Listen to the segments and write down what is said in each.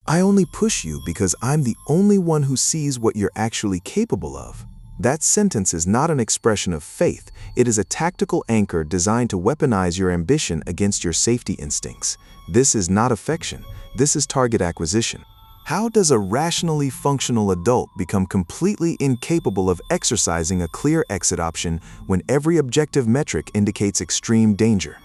I only push you because I'm the only one who sees what you're actually capable of. That sentence is not an expression of faith. It is a tactical anchor designed to weaponize your ambition against your safety instincts. This is not affection. This is target acquisition. How does a rationally functional adult become completely incapable of exercising a clear exit option when every objective metric indicates extreme danger?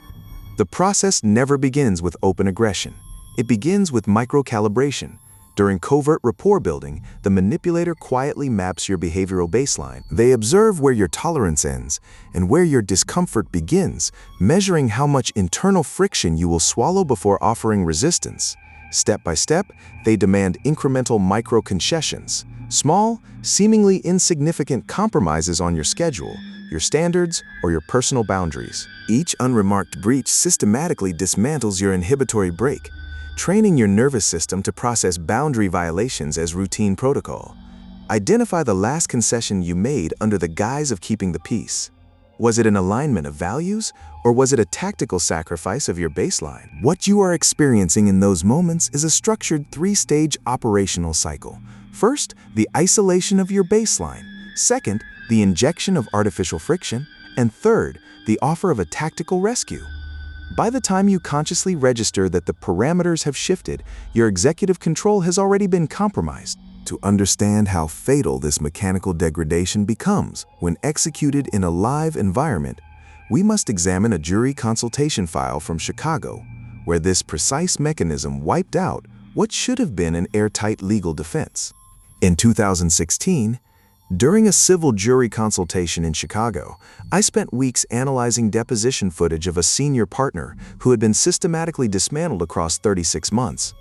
The process never begins with open aggression. It begins with micro-calibration. During covert rapport building, the manipulator quietly maps your behavioral baseline. They observe where your tolerance ends and where your discomfort begins, measuring how much internal friction you will swallow before offering resistance. Step by step, they demand incremental micro-concessions, small, seemingly insignificant compromises on your schedule, your standards, or your personal boundaries. Each unremarked breach systematically dismantles your inhibitory brake, training your nervous system to process boundary violations as routine protocol. Identify the last concession you made under the guise of keeping the peace. Was it an alignment of values, or was it a tactical sacrifice of your baseline? What you are experiencing in those moments is a structured three-stage operational cycle. First, the isolation of your baseline. Second, the injection of artificial friction. And third, the offer of a tactical rescue. By the time you consciously register that the parameters have shifted, your executive control has already been compromised. To understand how fatal this mechanical degradation becomes when executed in a live environment, we must examine a jury consultation file from Chicago, where this precise mechanism wiped out what should have been an airtight legal defense. In 2016, during a civil jury consultation in Chicago, I spent weeks analyzing deposition footage of a senior partner who had been systematically dismantled across 36 months.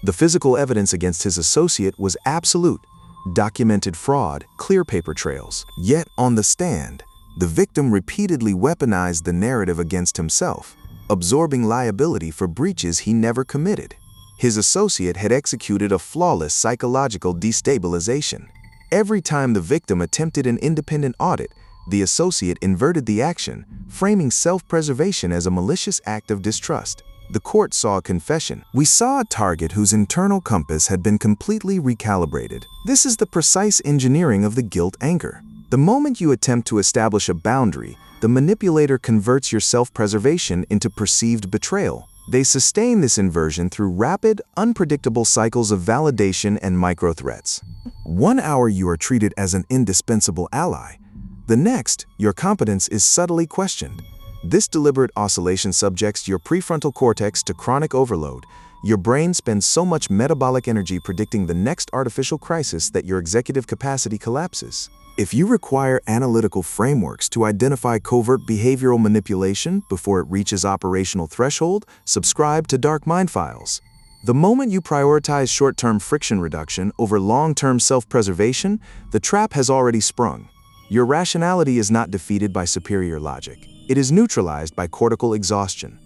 The physical evidence against his associate was absolute: documented fraud, clear paper trails. Yet on the stand, the victim repeatedly weaponized the narrative against himself, absorbing liability for breaches he never committed. His associate had executed a flawless psychological destabilization. Every time the victim attempted an independent audit, the associate inverted the action, framing self-preservation as a malicious act of distrust. The court saw a confession. We saw a target whose internal compass had been completely recalibrated. This is the precise engineering of the guilt anchor. The moment you attempt to establish a boundary, the manipulator converts your self-preservation into perceived betrayal. They sustain this inversion through rapid, unpredictable cycles of validation and micro-threats. 1 hour you are treated as an indispensable ally. The next, your competence is subtly questioned. This deliberate oscillation subjects your prefrontal cortex to chronic overload. Your brain spends so much metabolic energy predicting the next artificial crisis that your executive capacity collapses. If you require analytical frameworks to identify covert behavioral manipulation before it reaches operational threshold, subscribe to Dark Mind Files. The moment you prioritize short-term friction reduction over long-term self-preservation, the trap has already sprung. Your rationality is not defeated by superior logic. It is neutralized by cortical exhaustion.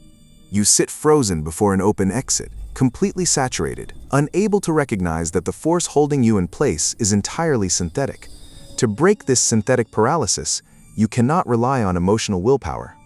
You sit frozen before an open exit, completely saturated, unable to recognize that the force holding you in place is entirely synthetic. To break this synthetic paralysis, you cannot rely on emotional willpower.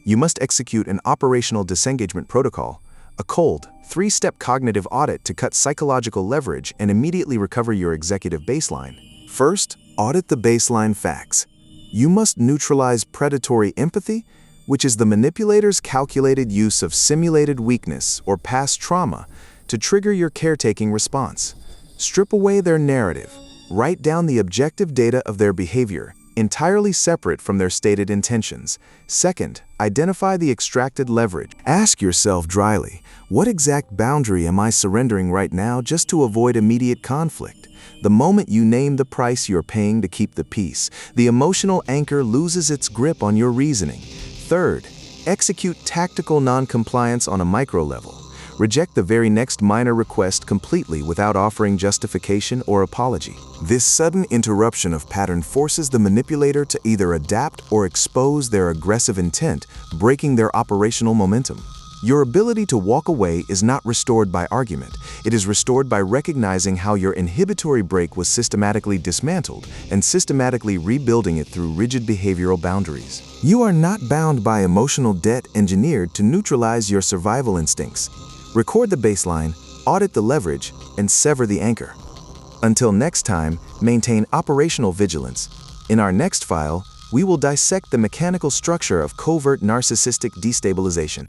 You must execute an Operational Disengagement Protocol, a cold, three-step cognitive audit to cut psychological leverage and immediately recover your executive baseline. First, audit the baseline facts. You must neutralize predatory empathy, which is the manipulator's calculated use of simulated weakness or past trauma to trigger your caretaking response. Strip away their narrative. Write down the objective data of their behavior, entirely separate from their stated intentions. Second, identify the extracted leverage. Ask yourself dryly, what exact boundary am I surrendering right now just to avoid immediate conflict? The moment you name the price you're paying to keep the peace, the emotional anchor loses its grip on your reasoning. Third, execute tactical non-compliance on a micro level. Reject the very next minor request completely without offering justification or apology. This sudden interruption of pattern forces the manipulator to either adapt or expose their aggressive intent, breaking their operational momentum. Your ability to walk away is not restored by argument. It is restored by recognizing how your inhibitory brake was systematically dismantled and systematically rebuilding it through rigid behavioral boundaries. You are not bound by emotional debt engineered to neutralize your survival instincts. Record the baseline, audit the leverage, and sever the anchor. Until next time, maintain operational vigilance. In our next file, we will dissect the mechanical structure of covert narcissistic destabilization.